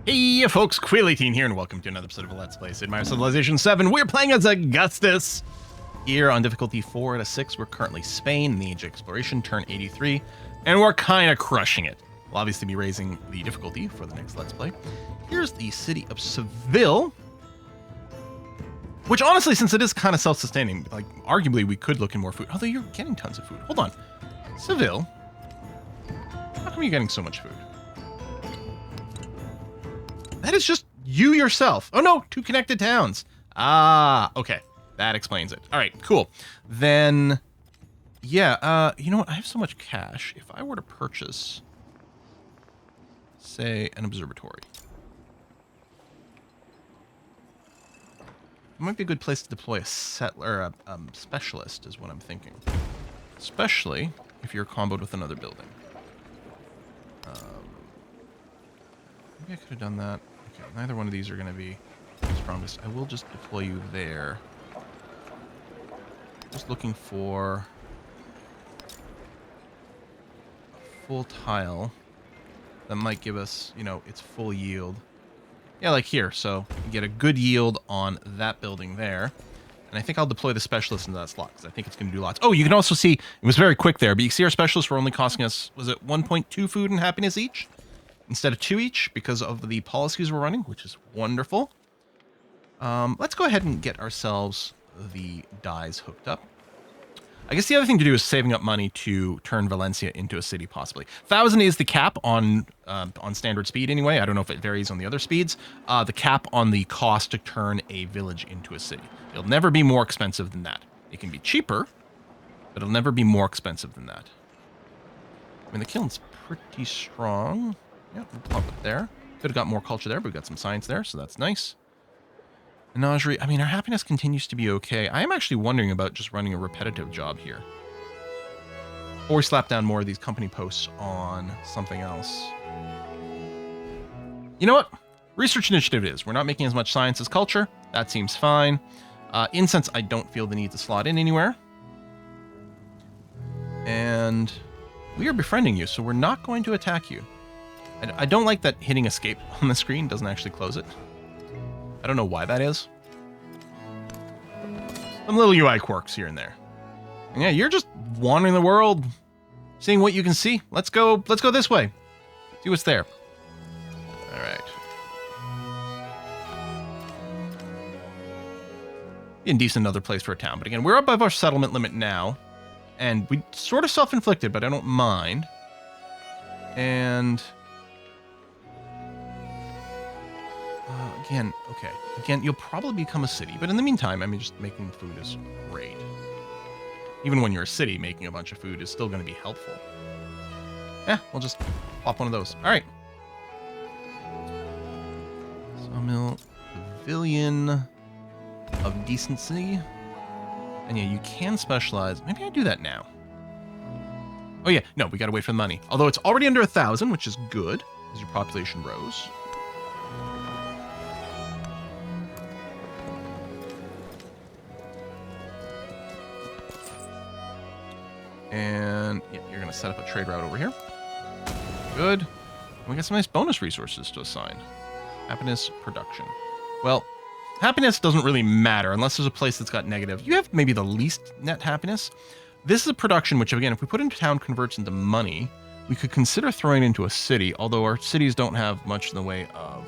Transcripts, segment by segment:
Hey folks, Quail18 here, and welcome to another episode of Let's Play Sid Meier's Civilization 7. We're playing as Augustus. Here on difficulty 4 out of 6, we're currently Spain in the Age of Exploration, turn 83, and we're kind of crushing it. We'll obviously be raising the difficulty for the next Let's Play. Here's the city of Seville, which honestly, since it is kind of self-sustaining, like, arguably we could look in more food, although you're getting tons of food. Hold on. Seville? How come you're getting so much food? That is just you yourself. Oh no, two connected towns. Ah, okay. That explains it. All right, cool. Then, yeah, you know what? I have so much cash. If I were to purchase, say, an observatory, it might be a good place to deploy a settler, a specialist is what I'm thinking. Especially if you're comboed with another building. Maybe I could have done that. Okay, neither one of these are going to be the strongest. I will just deploy you there. Just looking for a full tile that might give us, you know, its full yield. Yeah, like here. So you get a good yield on that building there. And I think I'll deploy the specialist into that slot because I think it's going to do lots. Oh, you can also see, it was very quick there, but you can see our specialists were only costing us, was it 1.2 food and happiness each? Instead of 2 each because of the policies we're running, which is wonderful. Let's go ahead and get ourselves the dyes hooked up. I guess the other thing to do is saving up money to turn Valencia into a city, possibly. 1,000 is the cap on standard speed anyway. I don't know if it varies on the other speeds. The cap on the cost to turn a village into a city. It'll never be more expensive than that. It can be cheaper, but it'll never be more expensive than that. I mean, the kiln's pretty strong. Yeah, we'll pop it there. Could have got more culture there, but we've got some science there, so that's nice. Menagerie, I mean, our happiness continues to be okay. I am actually wondering about just running a repetitive job here. Or slap down more of these company posts on something else. You know what? Research initiative it is. We're not making as much science as culture. That seems fine. Incense, I don't feel the need to slot in anywhere. And we are befriending you, so we're not going to attack you. I don't like that hitting escape on the screen doesn't actually close it. I don't know why that is. Some little UI quirks here and there. And yeah, you're just wandering the world, seeing what you can see. Let's go this way. See what's there. All right. Indecent another place for a town. But again, we're above our settlement limit now. And we sort of self-inflicted, but I don't mind. And again, okay. Again, you'll probably become a city, but in the meantime, I mean, just making food is great. Even when you're a city, making a bunch of food is still going to be helpful. Yeah, we'll just pop one of those. All right. Sawmill, Pavilion of Decency. And yeah, you can specialize. Maybe I do that now. Oh yeah, no, we got to wait for the money. Although it's already under 1,000, which is good, as your population rose. And yeah, you're going to set up a trade route over here. Good. And we got some nice bonus resources to assign. Happiness, production. Well, happiness doesn't really matter unless there's a place that's got negative. You have maybe the least net happiness. This is a production which, again, if we put into town converts into money, we could consider throwing it into a city, although our cities don't have much in the way of...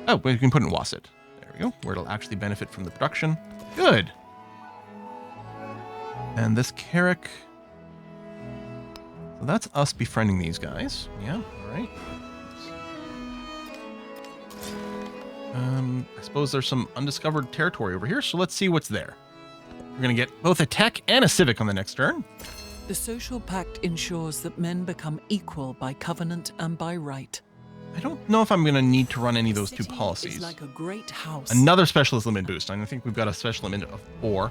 Oh, we can put it in Wasset. There we go, where it'll actually benefit from the production. Good. And this Carrick... So that's us befriending these guys. Yeah, all right. I suppose there's some undiscovered territory over here, so let's see what's there. We're going to get both a tech and a civic on the next turn. The social pact ensures that men become equal by covenant and by right. I don't know if I'm going to need to run any of those two City policies. is like a great house. Another specialist limit boost. I think we've got a special limit of 4.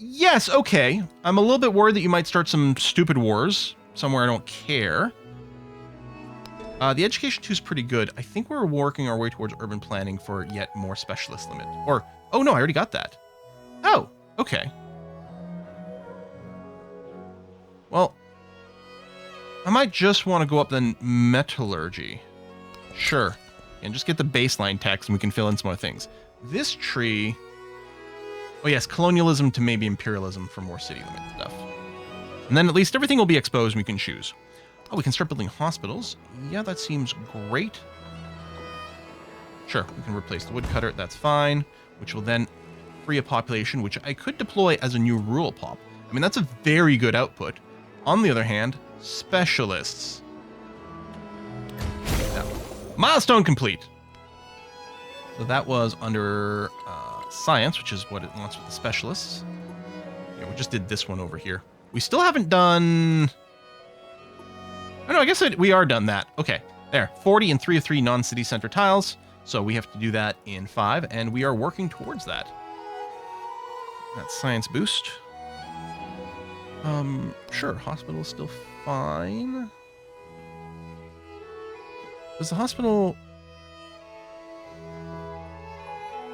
Yes, okay. I'm a little bit worried that you might start some stupid wars somewhere I don't care. The education 2 is pretty good. I think we're working our way towards urban planning for yet more specialist limit. Or, oh no, I already got that. Oh, okay. Well, I might just want to go up then metallurgy. Sure. And just get the baseline text and we can fill in some more things. This tree... Oh yes, colonialism to maybe imperialism for more city limit stuff. And then at least everything will be exposed and we can choose. Oh, we can start building hospitals. Yeah, that seems great. Sure, we can replace the woodcutter, that's fine. Which will then free a population, which I could deploy as a new rural pop. I mean, that's a very good output. On the other hand, specialists. Yeah. Milestone complete. So that was under science, which is what it wants with the specialists. Yeah, we just did this one over here. We still haven't done... Oh, no, I guess we are done that. Okay, there. 40 and 3 of 3 non-city center tiles. So we have to do that in 5, and we are working towards that. That's science boost. Sure, hospital is still fine. Does the hospital...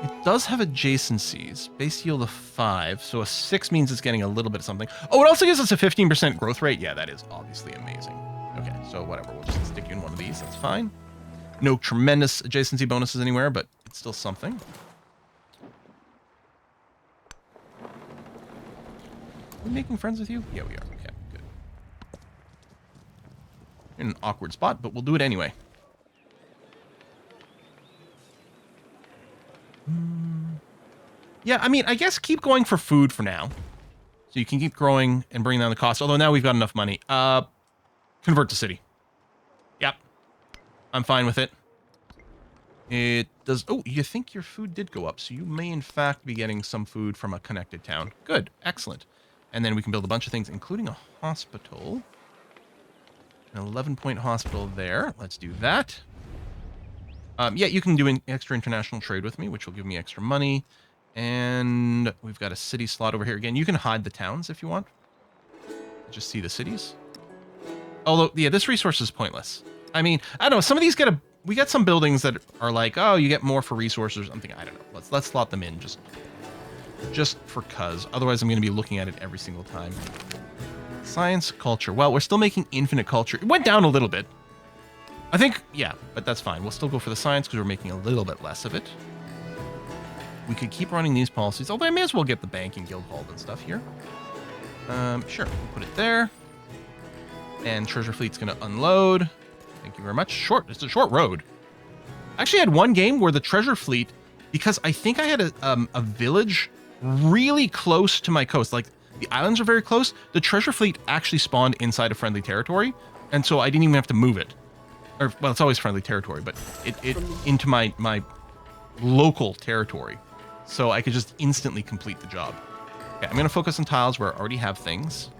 It does have adjacencies. Base yield of 5, so a 6 means it's getting a little bit of something. Oh, it also gives us a 15% growth rate. Yeah, that is obviously amazing. Okay, so whatever. We'll just stick you in one of these. That's fine. No tremendous adjacency bonuses anywhere, but it's still something. Are we making friends with you? Yeah, we are. Okay, good. In an awkward spot, but we'll do it anyway. Yeah, I mean, I guess keep going for food for now. So you can keep growing and bring down the cost. Although now we've got enough money. Convert to city. Yep. I'm fine with it. It does... Oh, you think your food did go up. So you may, in fact, be getting some food from a connected town. Good. Excellent. And then we can build a bunch of things, including a hospital. An 11-point hospital there. Let's do that. Yeah, you can do an extra international trade with me, which will give me extra money. And we've got a city slot over here. Again, you can hide the towns if you want. Just see the cities. Although, yeah, this resource is pointless. I mean, I don't know. Some of these get a... We get some buildings that are like, oh, you get more for resources or something. I don't know. Let's slot them in just for cuz. Otherwise, I'm going to be looking at it every single time. Science, culture. Well, we're still making infinite culture. It went down a little bit. I think, yeah, but that's fine. We'll still go for the science because we're making a little bit less of it. We could keep running these policies, although I may as well get the bank and guild hall and stuff here. Sure, we'll put it there. And treasure fleet's going to unload. Thank you very much. It's a short road. I actually had one game where the treasure fleet, because I think I had a village really close to my coast, like the islands are very close, the treasure fleet actually spawned inside of friendly territory, and so I didn't even have to move it. Or, well, it's always friendly territory, but it into my local territory. So I could just instantly complete the job. Okay, I'm going to focus on tiles where I already have things.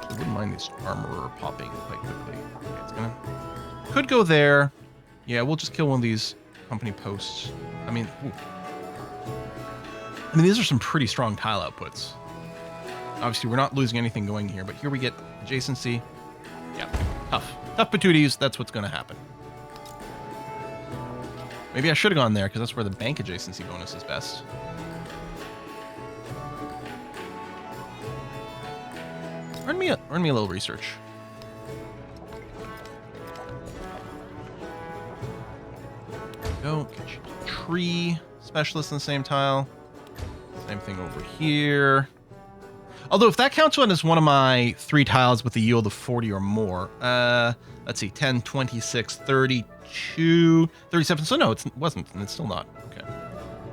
I wouldn't mind this armorer popping quite quickly. Okay, it's gonna... Could go there. Yeah, we'll just kill one of these company posts. I mean, these are some pretty strong tile outputs. Obviously, we're not losing anything going here, but here we get adjacency. Yeah, tough. Tough patooties, that's what's going to happen. Maybe I should have gone there, because that's where the bank adjacency bonus is best. Earn me a little research. Go get you a tree specialist in the same tile. Same thing over here. Although if that counts as one of my 3 tiles with a yield of 40 or more, let's see, 10, 26, 32, 37. So no, it wasn't, and it's still not. Okay.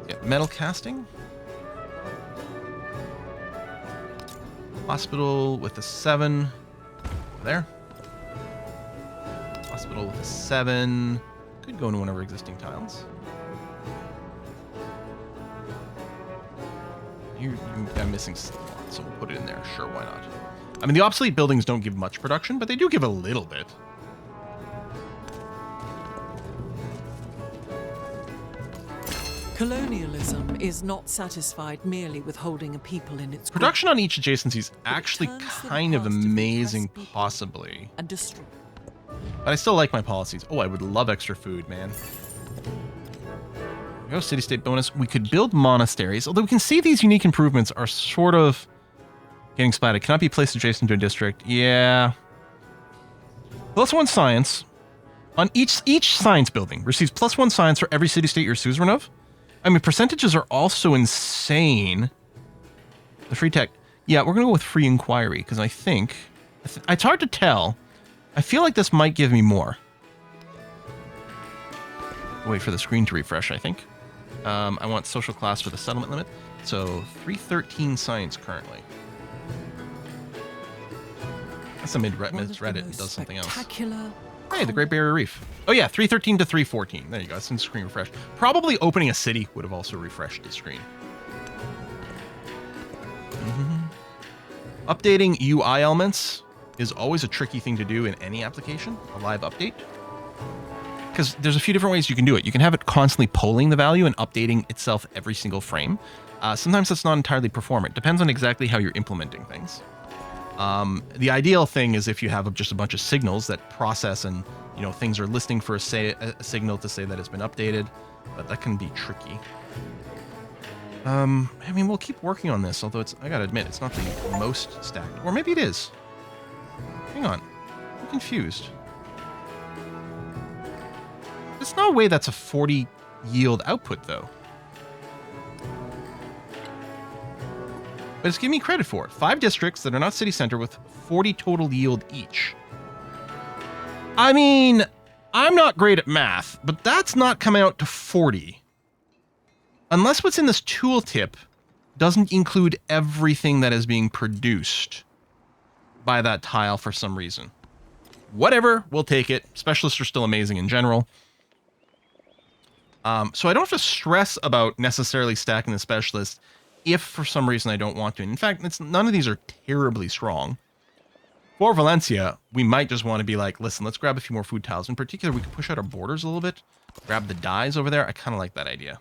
Yeah, metal casting. Hospital with a 7. There. Hospital with a 7. Could go into one of our existing tiles. You've got a missing slot, so we'll put it in there. Sure, why not? I mean, the obsolete buildings don't give much production, but they do give a little bit. Colonialism is not satisfied merely with holding a people in its production on each adjacency is actually kind of amazing, possibly. And destroy. But I still like my policies. Oh, I would love extra food, man. Go city-state bonus. We could build monasteries, although we can see these unique improvements are sort of getting splatted. Cannot be placed adjacent to a district. Yeah. +1 science on each science building receives +1 science for every city-state you're suzerain of. I mean, percentages are also insane. The free tech. Yeah, we're going to go with free inquiry because I think... it's hard to tell. I feel like this might give me more. Wait for the screen to refresh, I think. I want social class for the settlement limit. So 313 science currently. That's a mid-Reddit and does something else. Hey, the Great Barrier Reef. Oh yeah, 313 to 314. There you go. That's in screen refresh. Probably opening a city would have also refreshed the screen. Updating UI elements is always a tricky thing to do in any application, a live update. Because there's a few different ways you can do it. You can have it constantly polling the value and updating itself every single frame. Sometimes that's not entirely performant. Depends on exactly how you're implementing things. The ideal thing is if you have just a bunch of signals that process and, you know, things are listening for a signal to say that it's been updated, but that can be tricky. I mean, we'll keep working on this, although I gotta admit, it's not the most stacked. Or maybe it is. Hang on. I'm confused. There's no way that's a 40 yield output, though. But it's giving me credit for it. 5 districts that are not city center with 40 total yield each. I mean, I'm not great at math, but that's not coming out to 40. Unless what's in this tooltip doesn't include everything that is being produced by that tile for some reason. Whatever, we'll take it. Specialists are still amazing in general. So I don't have to stress about necessarily stacking the specialist if for some reason I don't want to. In fact, none of these are terribly strong. For Valencia, we might just want to be like, listen, let's grab a few more food tiles. In particular, we could push out our borders a little bit. Grab the dyes over there. I kind of like that idea.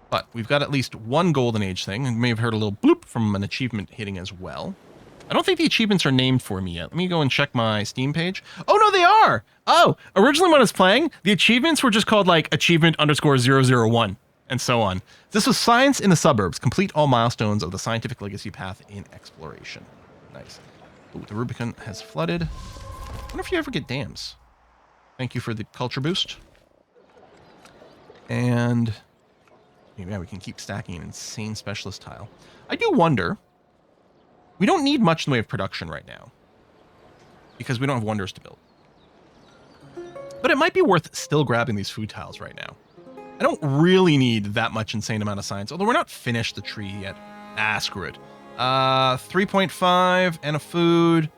But we've got at least one golden age thing. And you may have heard a little bloop from an achievement hitting as well. I don't think the achievements are named for me yet. Let me go and check my Steam page. Oh, no, they are! Oh, originally when I was playing, the achievements were just called like achievement _001 and so on. This was Science in the Suburbs. Complete all milestones of the scientific legacy path in exploration. Nice. Ooh, the Rubicon has flooded. I wonder if you ever get dams. Thank you for the culture boost. And yeah, we can keep stacking an insane specialist tile. I do wonder... We don't need much in the way of production right now, because we don't have wonders to build. But it might be worth still grabbing these food tiles right now. I don't really need that much insane amount of science, although we're not finished the tree yet. Ah, screw it. 3.5 and a food.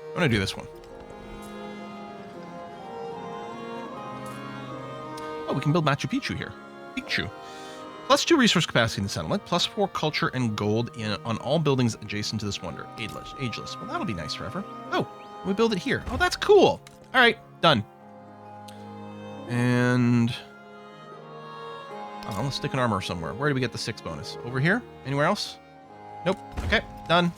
I'm going to do this one. Oh, we can build Machu Picchu here. Picchu. +2 resource capacity in the settlement, +4 culture and gold on all buildings adjacent to this wonder. Ageless. Well, that'll be nice forever. Oh, we build it here. Oh, that's cool. All right, done. And let's stick an armor somewhere. Where do we get the 6 bonus? Over here? Anywhere else? Nope. Okay, done.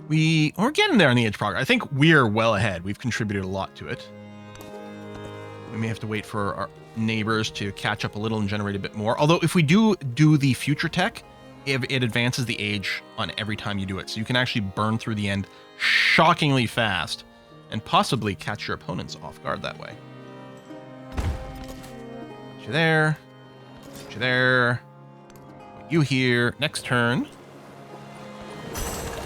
We're getting there on the age progress. I think we're well ahead. We've contributed a lot to it. We may have to wait for our neighbors to catch up a little and generate a bit more. Although if we do the future tech, it advances the age on every time you do it. So you can actually burn through the end shockingly fast and possibly catch your opponents off guard that way. Put you there. Put you there. Put you here. Next turn.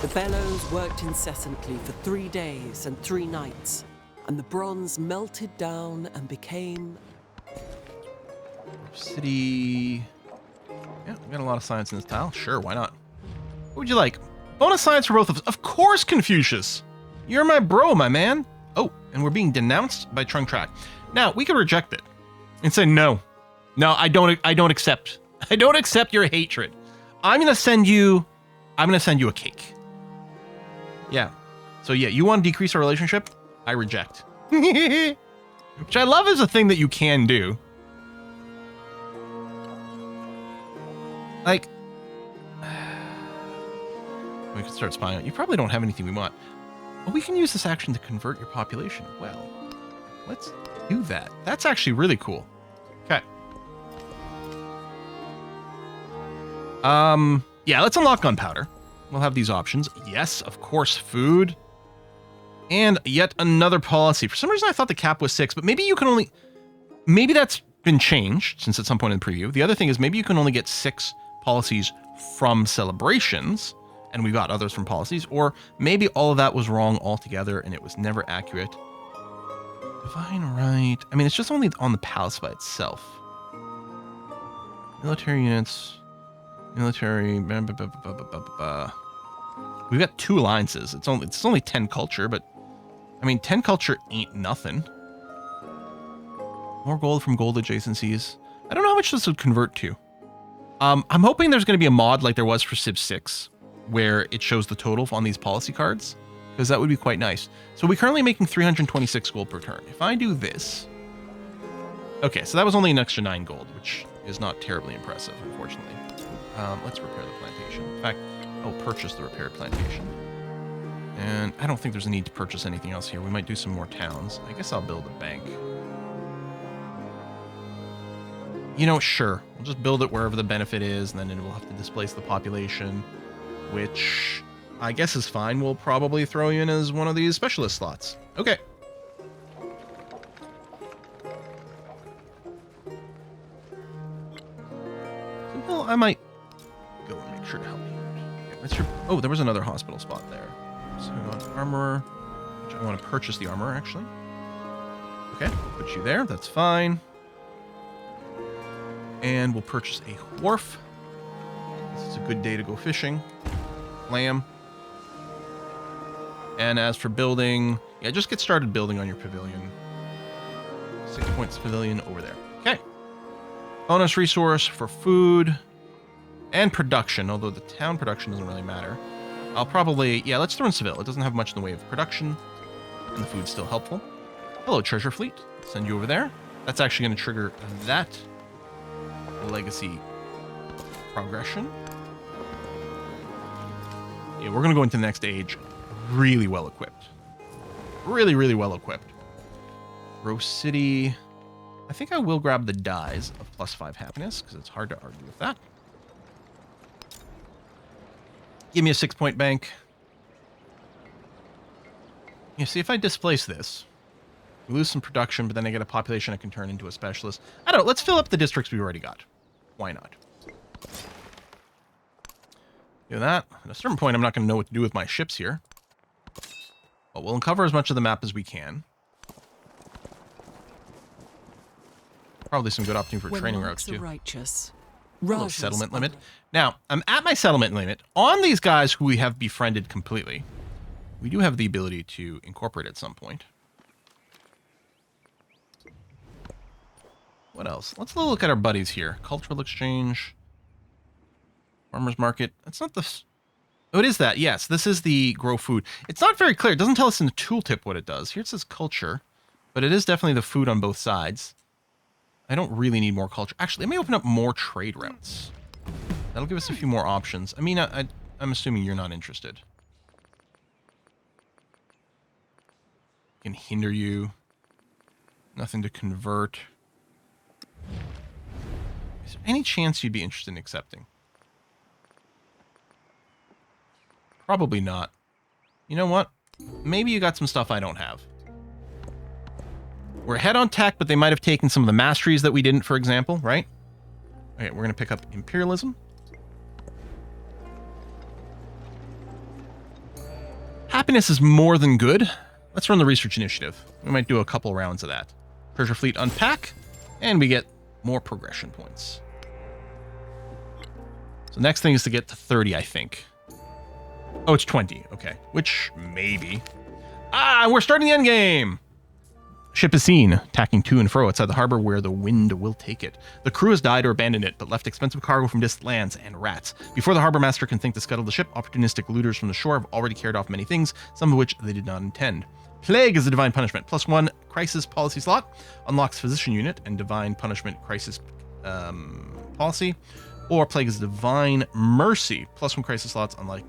The bellows worked incessantly for 3 days and 3 nights, and the bronze melted down and became... City... Yeah, we got a lot of science in this tile. Sure, why not? What would you like? Bonus science for both of us. Of course, Confucius! You're my bro, my man. Oh, and we're being denounced by Trunk Track. Now, we could reject it and say, no. No, I don't accept. I don't accept your hatred. I'm gonna send you a cake. Yeah. So yeah, you want to decrease our relationship? I reject. Which I love is a thing that you can do. Like, we can start spying on you. Probably don't have anything we want. But we can use this action to convert your population. Well, let's do that. That's actually really cool. Okay. Yeah, let's unlock gunpowder. We'll have these options. Yes, of course, food. And yet another policy. For some reason, I thought the cap was 6, but maybe you can only... Maybe that's been changed since at some point in the preview. The other thing is maybe you can only get 6 policies from celebrations, and we got others from policies, or maybe all of that was wrong altogether and it was never accurate. Divine right. I mean, it's just only on the palace by itself. Military units. Military. We've got 2 alliances. It's only 10 culture, but I mean 10 culture ain't nothing. More gold from gold adjacencies. I don't know how much this would convert to. I'm hoping there's going to be a mod like there was for Civ 6, where it shows the total on these policy cards, because that would be quite nice. So we're currently making 326 gold per turn. If I do this... Okay, so that was only an extra 9 gold, which is not terribly impressive, unfortunately. Let's repair the plantation. In fact, I'll purchase the repaired plantation. And I don't think there's a need to purchase anything else here. We might do some more towns. I guess I'll build a bank. You know, sure. We'll just build it wherever the benefit is, and then it will have to displace the population, which I guess is fine. We'll probably throw you in as one of these specialist slots. Okay. So, Bill, I might go and make sure to help you. Okay, what's your... Oh, there was another hospital spot there. So we want armor, which I want to purchase the armor, actually. Okay, put you there. That's fine. And we'll purchase a wharf. This is a good day to go fishing. Lamb. And as for building, yeah, just get started building on your pavilion. 6 points pavilion over there. Okay. Bonus resource for food and production, although the town production doesn't really matter. I'll probably, yeah, let's throw in Seville. It doesn't have much in the way of production, and the food's still helpful. Hello, treasure fleet. Send you over there. That's actually going to trigger that legacy progression. Yeah, we're going to go into the next age really well equipped. Really, really well equipped. Rose City. I think I will grab the dyes of +5 happiness, because it's hard to argue with that. Give me a 6-point bank. Yeah, see, if I displace this, we lose some production, but then I get a population I can turn into a specialist. I don't know, let's fill up the districts we already got. Why not? Do that. At a certain point, I'm not going to know what to do with my ships here. But we'll uncover as much of the map as we can. Probably some good opportunity for training routes, too. Righteous. Hello, settlement limit. Now, I'm at my settlement limit. On these guys who we have befriended completely, we do have the ability to incorporate at some point. What else? Let's look at our buddies here. Cultural exchange. Farmer's market. That's not the... Oh, it is that. Yes, this is the grow food. It's not very clear. It doesn't tell us in the tooltip what it does. Here it says culture, but it is definitely the food on both sides. I don't really need more culture. Actually, let me open up more trade routes. That'll give us a few more options. I mean, I'm assuming you're not interested. Can hinder you. Nothing to convert. Is there any chance you'd be interested in accepting? Probably not. You know what? Maybe you got some stuff I don't have. We're ahead on tech, but they might have taken some of the masteries that we didn't, for example, right? Okay, we're going to pick up imperialism. Happiness is more than good. Let's run the research initiative. We might do a couple rounds of that. Treasure fleet unpack, and we get more progression points. So next thing is to get to 30, I think. Oh, it's 20. Okay, which maybe. Ah, we're starting the end game. Ship is seen, tacking to and fro outside the harbor where the wind will take it. The crew has died or abandoned it, but left expensive cargo from distant lands and rats. Before the harbor master can think to scuttle the ship, opportunistic looters from the shore have already carried off many things, some of which they did not intend. Plague is a divine punishment. +1 crisis policy slot. Unlocks physician unit and divine punishment crisis policy. Or plague is divine mercy. +1 crisis slots, unlike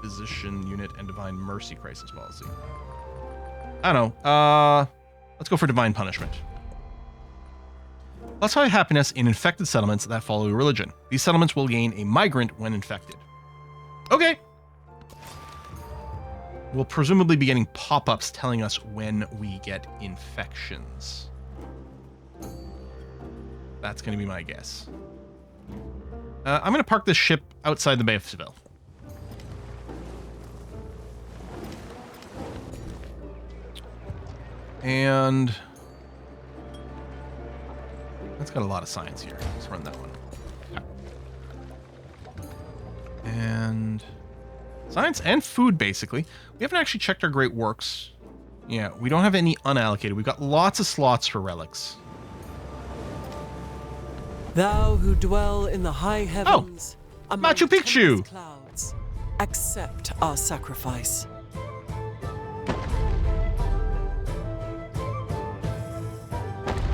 physician unit and divine mercy crisis policy. I don't know. Let's go for divine punishment. Plus 5 happiness in infected settlements that follow a religion. These settlements will gain a migrant when infected. Okay. We'll presumably be getting pop-ups telling us when we get infections. That's going to be my guess. I'm going to park this ship outside the Bay of Seville. And that's got a lot of science here. Let's run that one. Yeah. And science and food, basically. We haven't actually checked our great works. Yeah, we don't have any unallocated. We've got lots of slots for relics. Thou who dwell in the high heavens, among Machu Picchu! tempest clouds, accept our sacrifice.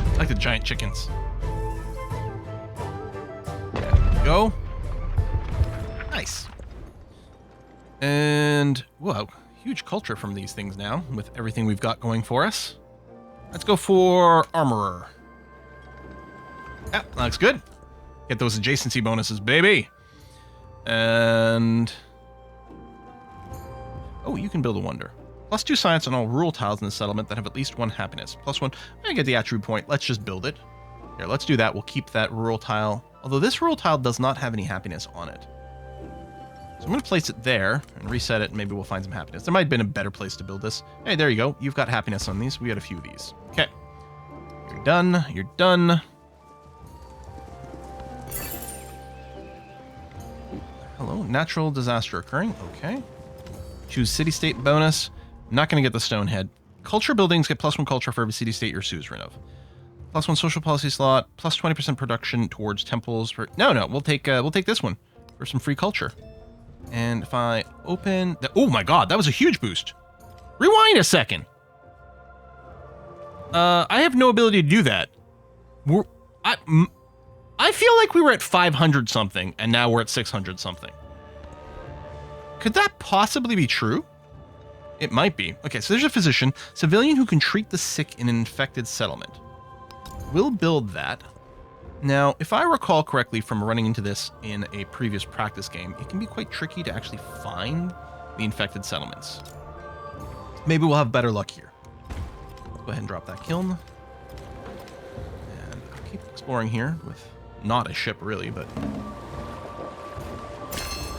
I like the giant chickens. There we go. Nice. And, whoa, huge culture from these things now, with everything we've got going for us. Let's go for Armorer. Yeah, that looks good. Get those adjacency bonuses, baby. And... oh, you can build a wonder. Plus 2 science on all rural tiles in the settlement that have at least 1 happiness. Plus 1. I get the attribute point. Let's just build it. Here, let's do that. We'll keep that rural tile. Although this rural tile does not have any happiness on it. So I'm going to place it there and reset it, and maybe we'll find some happiness. There might have been a better place to build this. Hey, there you go. You've got happiness on these. We got a few of these. Okay. You're done. You're done. Hello. Natural disaster occurring. Okay. Choose city-state bonus. Not going to get the stone head. Culture buildings get plus 1 culture for every city-state you're suzerain of. Plus 1 social policy slot. Plus 20% production towards temples. For no, we'll take this one for some free culture. And if I open... oh my god, that was a huge boost. Rewind a second. I have no ability to do that. I feel like we were at 500 something, and now we're at 600 something. Could that possibly be true? It might be. Okay, so there's a physician, civilian who can treat the sick in an infected settlement. We'll build that. Now, if I recall correctly from running into this in a previous practice game, it can be quite tricky to actually find the infected settlements. Maybe we'll have better luck here. Go ahead and drop that kiln. And I'll keep exploring here with not a ship really, but...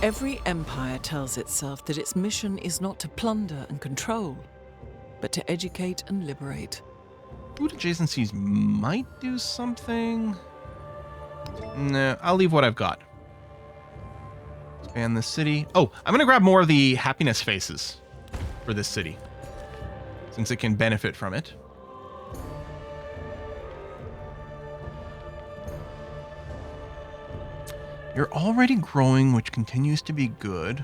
Every empire tells itself that its mission is not to plunder and control, but to educate and liberate. Food adjacencies might do something. No, I'll leave what I've got. Expand this city. Oh, I'm going to grab more of the happiness faces for this city, since it can benefit from it. You're already growing, which continues to be good.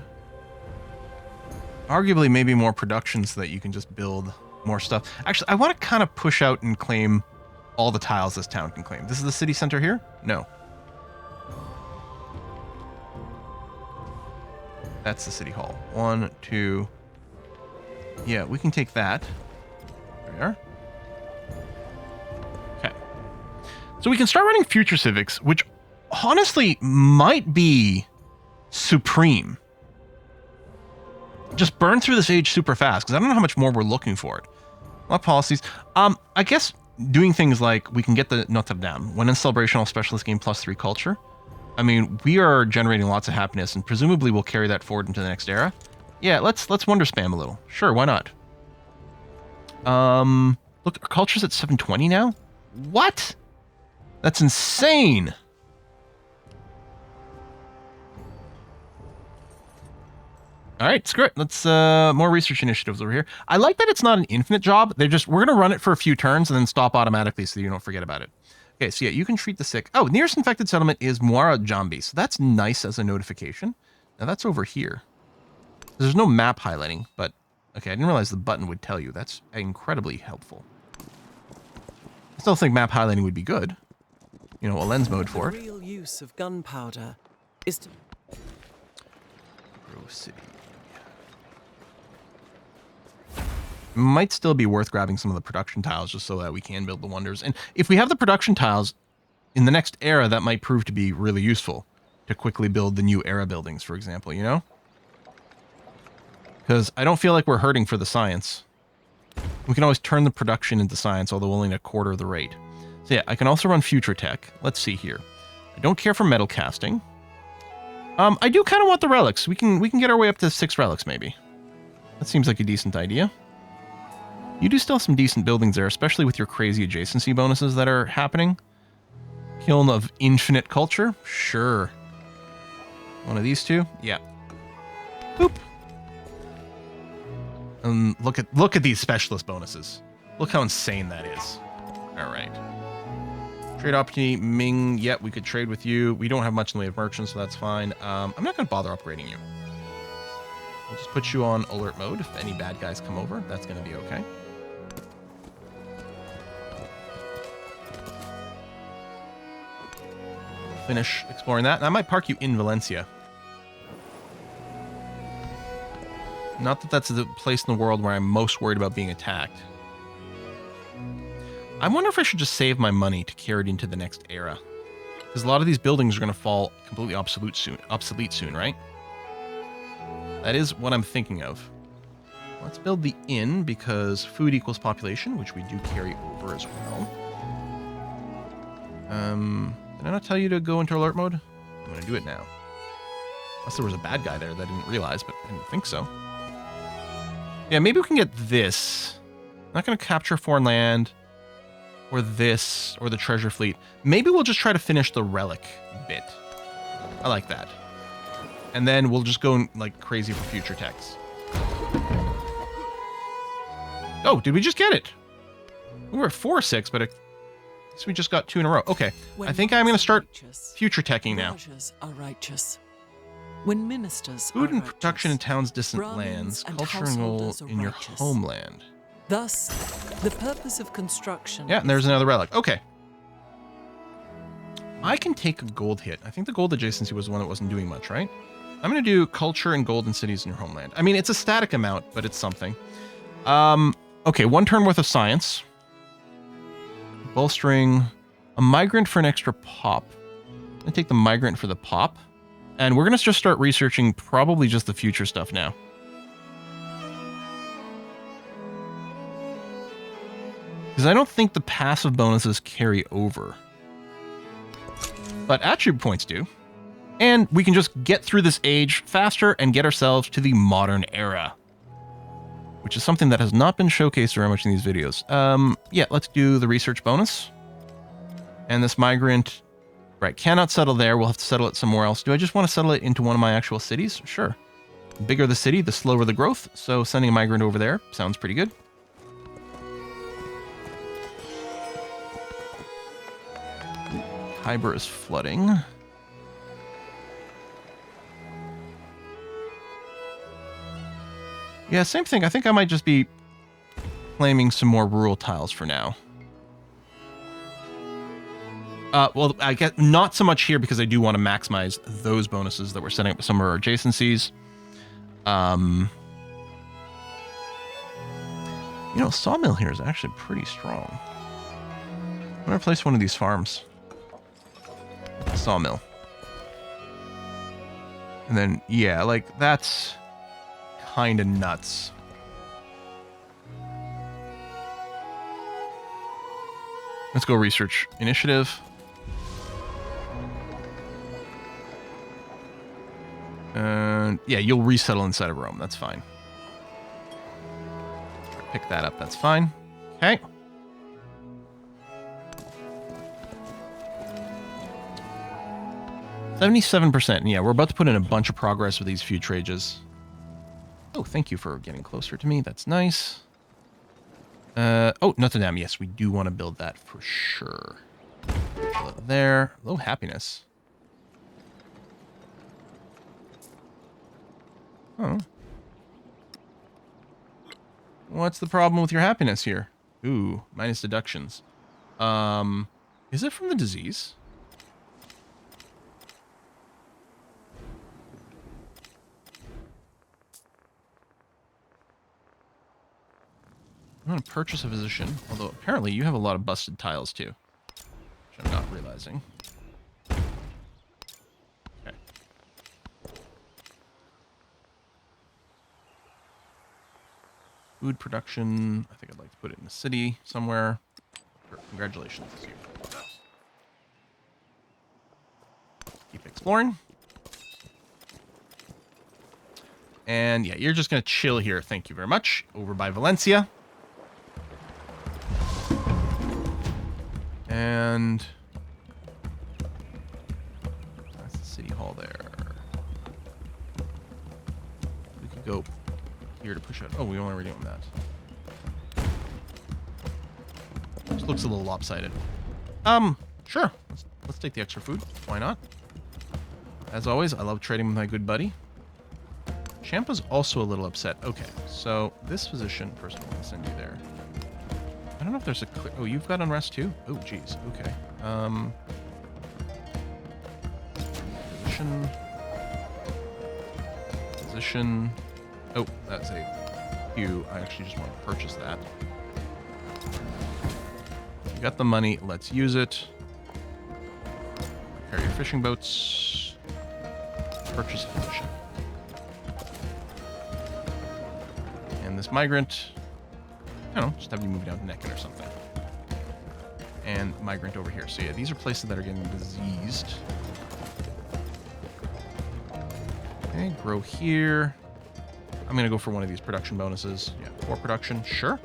Arguably, maybe more production so that you can just build more stuff. Actually, I want to kind of push out and claim all the tiles this town can claim. This is the city center here? No. That's the city hall. 1, 2. Yeah, we can take that. There we are. Okay. So we can start running future civics, which honestly might be supreme. Just burn through this age super fast, because I don't know how much more we're looking for it. A lot of policies. I guess doing things like we can get the Notre Dame. When in celebration, all specialists gain +3 culture. I mean, we are generating lots of happiness, and presumably we'll carry that forward into the next era. Yeah, let's wonder spam a little. Sure, why not? Look, our culture's at 720 now? What? That's insane. All right, screw it. Let's more research initiatives over here. I like that it's not an infinite job. We're gonna run it for a few turns and then stop automatically so you don't forget about it. Okay, so yeah, you can treat the sick. Oh, nearest infected settlement is Muara Jambi, so that's nice as a notification. Now that's over here. There's no map highlighting, but okay, I didn't realize the button would tell you. That's incredibly helpful. I still think map highlighting would be good. You know, a lens mode for it. The real use of gunpowder is to Grow City. Might still be worth grabbing some of the production tiles just so that we can build the wonders. And if we have the production tiles, in the next era, that might prove to be really useful to quickly build the new era buildings, for example, you know? Because I don't feel like we're hurting for the science. We can always turn the production into science, although only a quarter of the rate. So yeah, I can also run future tech. Let's see here. I don't care for metal casting. I do kind of want the relics. We can get our way up to 6 relics, maybe. That seems like a decent idea. You do still have some decent buildings there, especially with your crazy adjacency bonuses that are happening. Kiln of Infinite Culture? Sure. One of these two? Yeah. Boop. Look at these specialist bonuses. Look how insane that is. All right. Trade opportunity, Ming. Yep, we could trade with you. We don't have much in the way of merchants, so that's fine. I'm not going to bother upgrading you. We'll just put you on alert mode. If any bad guys come over, that's going to be okay. Finish exploring that. And I might park you in Valencia. Not that that's the place in the world where I'm most worried about being attacked. I wonder if I should just save my money to carry it into the next era. Because a lot of these buildings are going to fall completely obsolete soon, right? That is what I'm thinking of. Let's build the inn, because food equals population, which we do carry over as well. Did I not tell you to go into alert mode? I'm going to do it now. Unless there was a bad guy there that I didn't realize, but I didn't think so. Yeah, maybe we can get this. I'm not going to capture foreign land. Or this, or the treasure fleet. Maybe we'll just try to finish the relic bit. I like that. And then we'll just go like crazy for future techs. Oh, did we just get it? We were at 4-6, but I guess we just got 2 in a row. Okay, I think I'm going to start future teching now. Are righteous. When ministers Food and righteous, production in towns' distant Brahmins lands. and Culture and householders gold are in your righteous. homeland. Thus, the purpose of construction. Yeah, and there's another relic. Okay. I can take a gold hit. I think the gold adjacency was the one that wasn't doing much, right? I'm going to do culture and golden cities in your homeland. I mean, it's a static amount, but it's something. Okay, 1 turn worth of science. Bolstering a migrant for an extra pop. I'm going to take the migrant for the pop. And we're going to just start researching probably just the future stuff now. Because I don't think the passive bonuses carry over. But attribute points do. And we can just get through this age faster and get ourselves to the modern era. Which is something that has not been showcased very much in these videos. Yeah, let's do the research bonus. And this migrant, right, cannot settle there. We'll have to settle it somewhere else. Do I just want to settle it into one of my actual cities? Sure. The bigger the city, the slower the growth. So sending a migrant over there sounds pretty good. Hyber is flooding. Yeah, same thing. I think I might just be claiming some more rural tiles for now. Well, I get not so much here because I do want to maximize those bonuses that we're setting up with some of our adjacencies. You know, Sawmill here is actually pretty strong. I'm going to place one of these farms. Sawmill. And then, yeah, like, that's kind of nuts. Let's go research initiative. And yeah, you'll resettle inside of Rome. That's fine. Pick that up. That's fine. Okay. %. Yeah, we're about to put in a bunch of progress with these few trages. Oh, thank you for getting closer to me. That's nice. Oh, Notre Dame. Yes, we do want to build that for sure. There. Low happiness. Oh. What's the problem with your happiness here? Ooh, minus deductions. Is it from the disease? I'm going to purchase a physician, although apparently you have a lot of busted tiles too, which I'm not realizing. surprising. Okay. Food production. I think I'd like to put it in the city somewhere. Sure, congratulations. Keep exploring. And yeah, you're just going to chill here. Thank you very much. Over by Valencia. And that's the city hall there. We could go here to push out. Oh, we already own that. This looks a little lopsided. Sure. Let's take the extra food. Why not? As always, I love trading with my good buddy. Champa's also a little upset. Okay, so this position, first of all, I'll send you there. I don't know if there's a clear... Oh, you've got unrest too? Oh, geez. Okay. Position. Position. Oh, that's a queue. I actually just want to purchase that. You got the money. Let's use it. Repair your fishing boats. Purchase a position. And this migrant... I don't know, just have you move down to Neckin or something. And migrant over here. So yeah, these are places that are getting diseased. Okay, grow here. I'm going to go for one of these production bonuses. Yeah, 4 production, sure.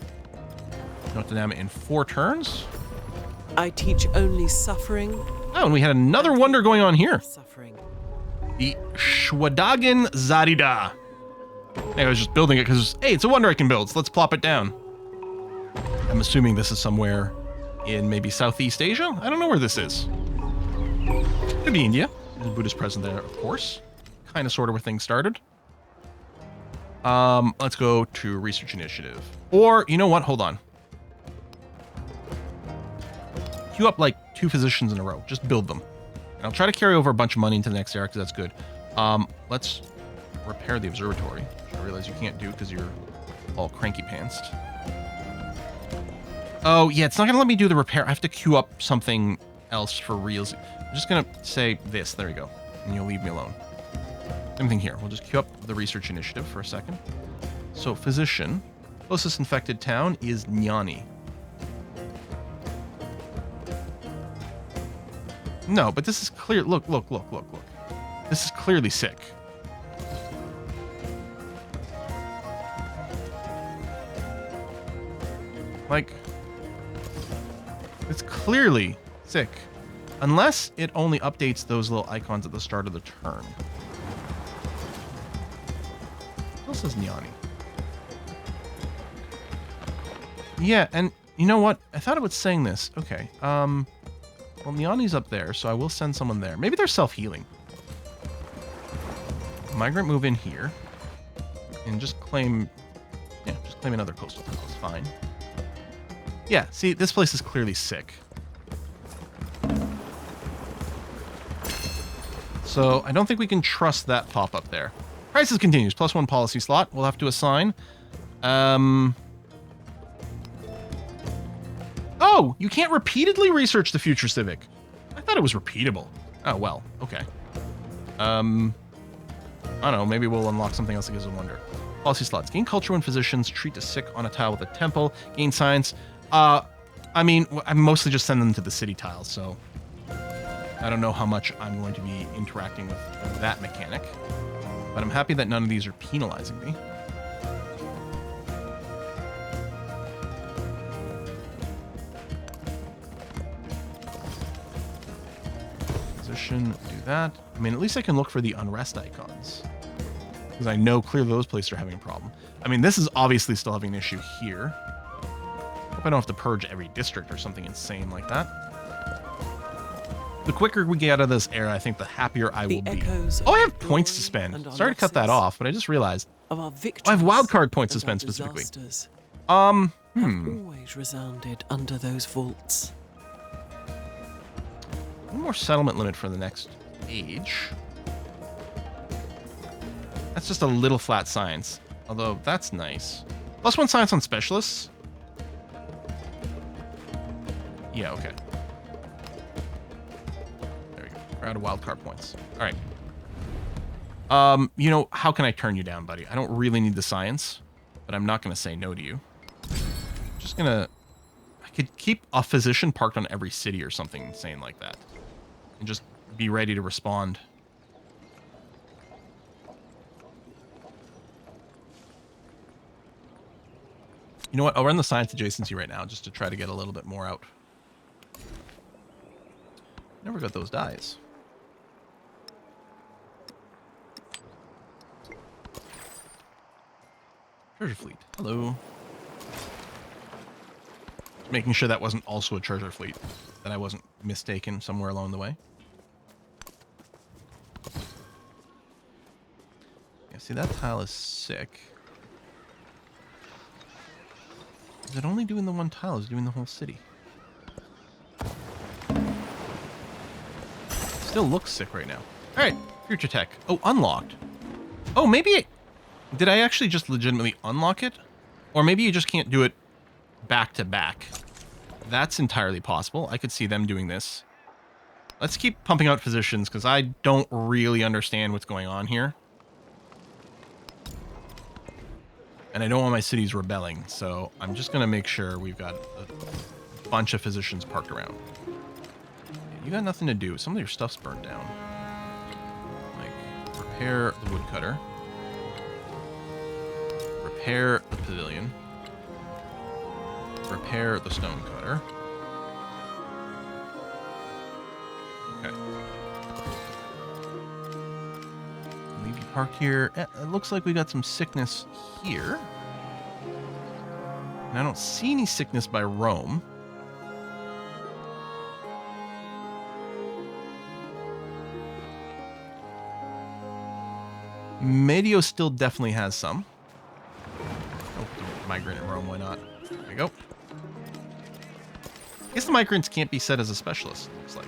Notre Dame in 4 turns. I teach only suffering. Oh, and we had another wonder going on here. Suffering. The Shwadagan Zarida. Hey, I was just building it because, hey, it's a wonder I can build, so let's plop it down. I'm assuming this is somewhere in maybe Southeast Asia? I don't know where this is. Could be India. There's a Buddhist present there, of course. Kind of sort of where things started. Let's go to Research Initiative. Or, you know what? Hold on. Queue up like 2 physicians in a row. Just build them. And I'll try to carry over a bunch of money into the next era because that's good. Let's repair the observatory, which I realize you can't do because you're all cranky-pantsed. Oh, yeah, it's not going to let me do the repair. I have to queue up something else for reals. I'm just going to say this. There we go. And you'll leave me alone. Same thing here. We'll just queue up the Research Initiative for a second. So, physician. Closest infected town is Nyani. No, but this is clear. Look. This is clearly sick. Like... It's clearly sick. Unless it only updates those little icons at the start of the turn. What else is Nyani? Yeah, and you know what? I thought it was saying this. Okay. Well, Nyani's up there, so I will send someone there. Maybe they're self-healing. Migrant move in here. And just claim... Yeah, just claim another coastal town. It's fine. Yeah, see, this place is clearly sick. So, I don't think we can trust that pop-up there. Crisis continues. +1 policy slot. We'll have to assign. Oh, you can't repeatedly research the future Civic. I thought it was repeatable. Oh, well, okay. I don't know, maybe we'll unlock something else that gives a wonder. Policy slots. Gain culture when physicians treat the sick on a tile with a temple. Gain science. I mean, I mostly just send them to the city tiles, so I don't know how much I'm going to be interacting with that mechanic. But I'm happy that none of these are penalizing me. Position, do that. I mean, at least I can look for the unrest icons. Because I know clearly those places are having a problem. I mean, this is obviously still having an issue here. Hope I don't have to purge every district or something insane like that. The quicker we get out of this era, I think the happier I will be. Oh, I have points to spend. Sorry to cut that off, but I just realized. I have wildcard points to spend specifically. Always resounded under those vaults. One more settlement limit for the next age. That's just a little flat science. Although, that's nice. +1 science on specialists. Yeah, okay. We're out of wildcard points. All right. You know, how can I turn you down, buddy? I don't really need the science, but I'm not going to say no to you. Just going to... I could keep a physician parked on every city or something insane like that. And just be ready to respond. You know what? I'll run the science adjacency right now just to try to get a little bit more out. Never got those dies. Treasure fleet. Hello. Just making sure that wasn't also a treasure fleet. That I wasn't mistaken somewhere along the way. Yeah, see, that tile is sick. Is it only doing the one tile? Is it doing the whole city? Still looks sick right now. Alright, future tech. Oh, unlocked. Oh, maybe did I actually just legitimately unlock it? Or maybe you just can't do it back to back. That's entirely possible. I could see them doing this. Let's keep pumping out physicians, because I don't really understand what's going on here. And I don't want my cities rebelling, so I'm just going to make sure we've got a bunch of physicians parked around. You got nothing to do. Some of your stuff's burnt down. Like, repair the woodcutter. Repair the pavilion. Repair the stone cutter. Okay. Leave you parked here. It looks like we got some sickness here. And I don't see any sickness by Rome. Medio still definitely has some. Oh, migrant in Rome, why not? There we go. I guess the migrants can't be set as a specialist, looks like.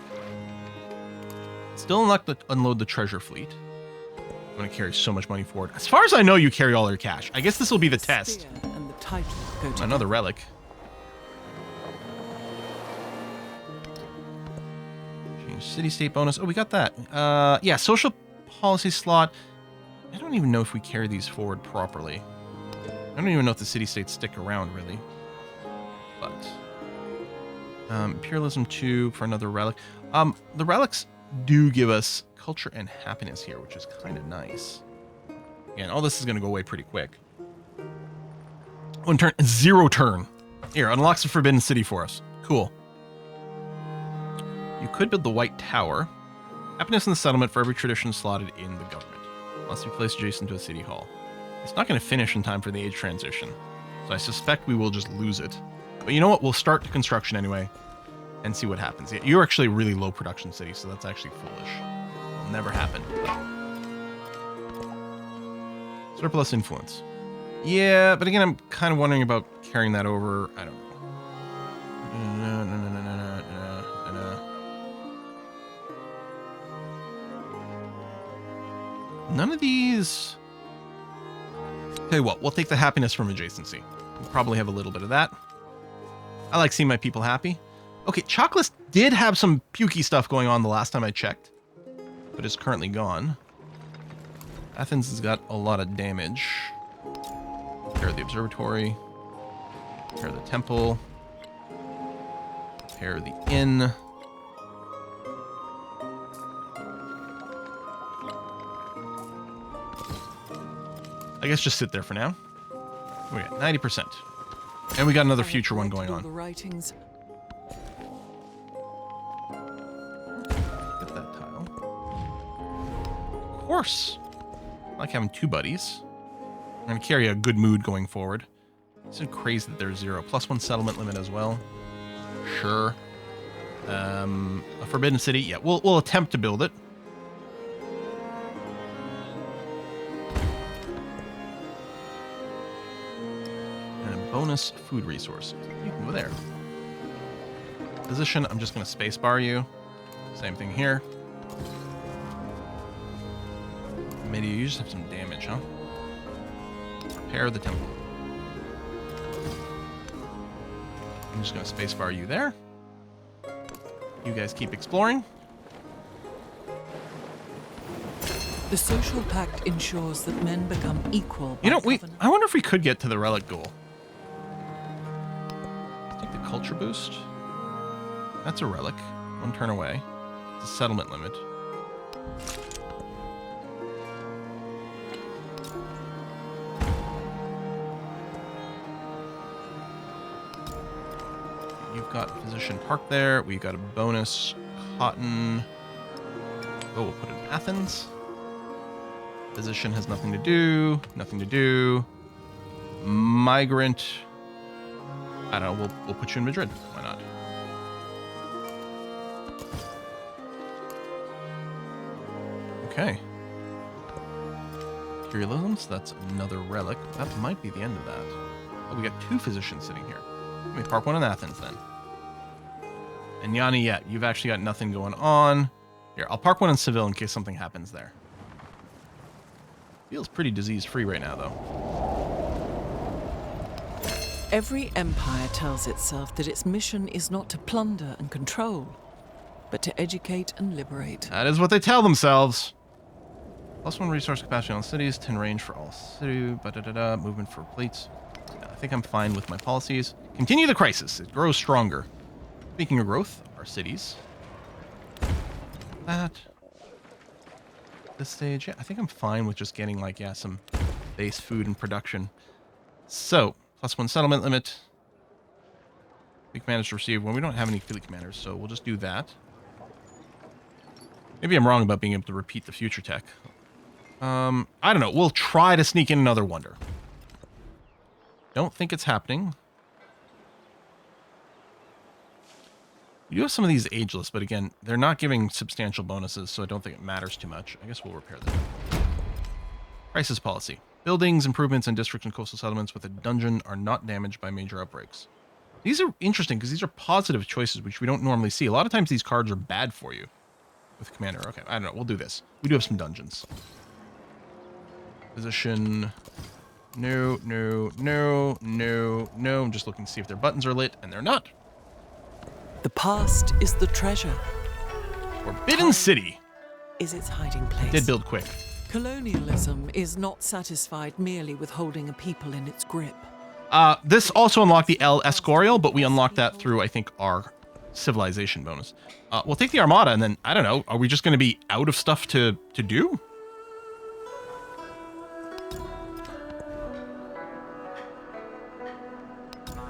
Still unload the treasure fleet. I'm going to carry so much money forward. As far as I know, you carry all your cash. I guess this will be the test. And the title go together. Another relic. Change city-state bonus. Oh, we got that. Yeah, social policy slot. I don't even know if we carry these forward properly. I don't even know if the city-states stick around, really. But... Imperialism 2 for another relic. The relics do give us culture and happiness here, which is kind of nice. Again, all this is going to go away pretty quick. 1 turn, 0 turn. Here, unlocks the Forbidden City for us. Cool. You could build the White Tower. Happiness in the settlement for every tradition slotted in the government. Must be placed adjacent to a city hall. It's not going to finish in time for the age transition, so I suspect we will just lose it. But you know what? We'll start the construction anyway and see what happens. Yeah, you're actually a really low production city, so that's actually foolish. It'll never happen. Surplus influence. Yeah, but again, I'm kind of wondering about carrying that over. I don't know. None of these... Tell you what, we'll take the happiness from adjacency. We'll probably have a little bit of that. I like seeing my people happy. Okay, Chocolate did have some pukey stuff going on the last time I checked, but is currently gone. Athens has got a lot of damage. Repair the observatory. Repair the temple. Repair the inn. I guess just sit there for now. We got 90%. And we got another future one going on. The writings. Get that tile. Of course. I like having 2 buddies. I'm going to carry a good mood going forward. It's so crazy that there's 0. +1 settlement limit as well. Sure. A Forbidden City. Yeah, we'll attempt to build it. Bonus food resources. You can go there. Position, I'm just going to spacebar you. Same thing here. Maybe you just have some damage, huh? Repair the temple. I'm just going to spacebar you there. You guys keep exploring. The social pact ensures that men become equal. You know, by covenant. I wonder if we could get to the relic goal. Take the culture boost. That's a relic. 1 turn away. It's a settlement limit. You've got physician park there. We've got a bonus cotton. Oh, we'll put it in Athens. Physician has nothing to do. Nothing to do. Migrant. I don't know. We'll put you in Madrid. Why not? Okay. Imperialisms. That's another relic. That might be the end of that. Oh, we got 2 physicians sitting here. Let me park one in Athens then. And Yanni, yeah, you've actually got nothing going on. Here, I'll park one in Seville in case something happens there. Feels pretty disease-free right now, though. Every empire tells itself that its mission is not to plunder and control, but to educate and liberate. That is what they tell themselves. +1 resource capacity on cities, 10 range for all city, movement for fleets. I think I'm fine with my policies. Continue the crisis. It grows stronger. Speaking of growth, our cities. That. This stage, yeah, I think I'm fine with just getting, like, yeah, some base food and production. So, +1 settlement limit. Fleet commanders to receive. Well, we don't have any fleet commanders, so we'll just do that. Maybe I'm wrong about being able to repeat the future tech. I don't know. We'll try to sneak in another wonder. Don't think it's happening. We do have some of these ageless, but again, they're not giving substantial bonuses, so I don't think it matters too much. I guess we'll repair them. Crisis policy. Buildings, improvements, and districts and coastal settlements with a dungeon are not damaged by major outbreaks. These are interesting because these are positive choices, which we don't normally see. A lot of times these cards are bad for you with Commander. Okay, I don't know. We'll do this. We do have some dungeons. Position. No, no, no, no, no. I'm just looking to see if their buttons are lit, and they're not. The past is the treasure. Forbidden City Is its hiding place. did build quick. Colonialism is not satisfied merely with holding a people in its grip. This also unlocked the El Escorial, but we unlocked that through, I think, our civilization bonus. We'll take the Armada, and then, I don't know, are we just going to be out of stuff to do?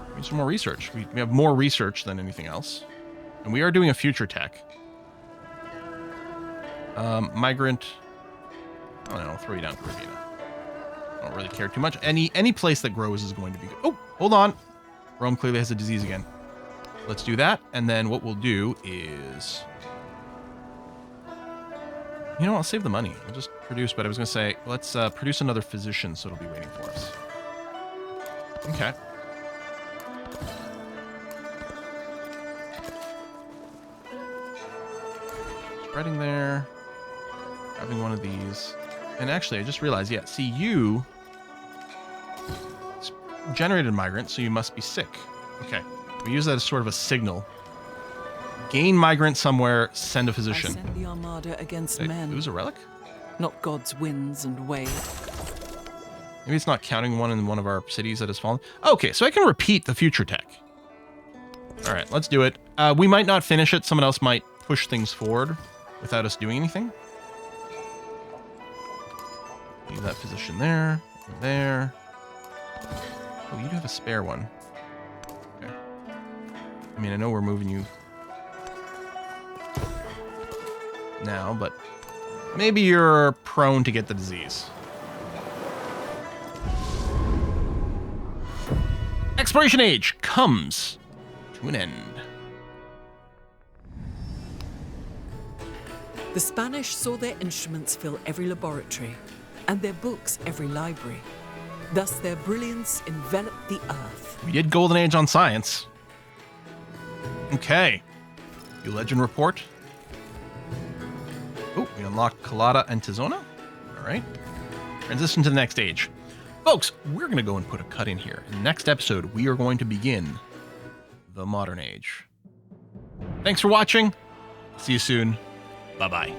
We need some more research. We have more research than anything else. And we are doing a future tech. Migrant. I don't know, I'll throw you down Caribbean. I don't really care too much. Any place that grows is going to be good. Oh, hold on. Rome clearly has a disease again. Let's do that. And then what we'll do is... You know, I'll save the money. We'll just produce, but I was going to say, let's produce another physician so it'll be waiting for us. Okay. Spreading there. Grabbing one of these. And actually, I just realized, yeah, see, you generated migrant, so you must be sick. Okay. We use that as sort of a signal. Gain migrant somewhere, send a physician. I send the Armada against Did I men. lose a relic? Not God's winds and waves. Maybe it's not counting one in one of our cities that has fallen. Okay, so I can repeat the future tech. All right, let's do it. We might not finish it. Someone else might push things forward without us doing anything. Leave that physician there. There. Oh, you do have a spare one. Okay. I mean, I know we're moving you now, but maybe you're prone to get the disease. Exploration age comes to an end. The Spanish saw their instruments fill every laboratory and their books every library. Thus their brilliance enveloped the earth. We did Golden Age on science. Okay. New legend report. Oh, we unlocked Colada and Tizona. All right. Transition to the next age. Folks, we're going to go and put a cut in here. In the next episode, we are going to begin the modern age. Thanks for watching. See you soon. Bye-bye.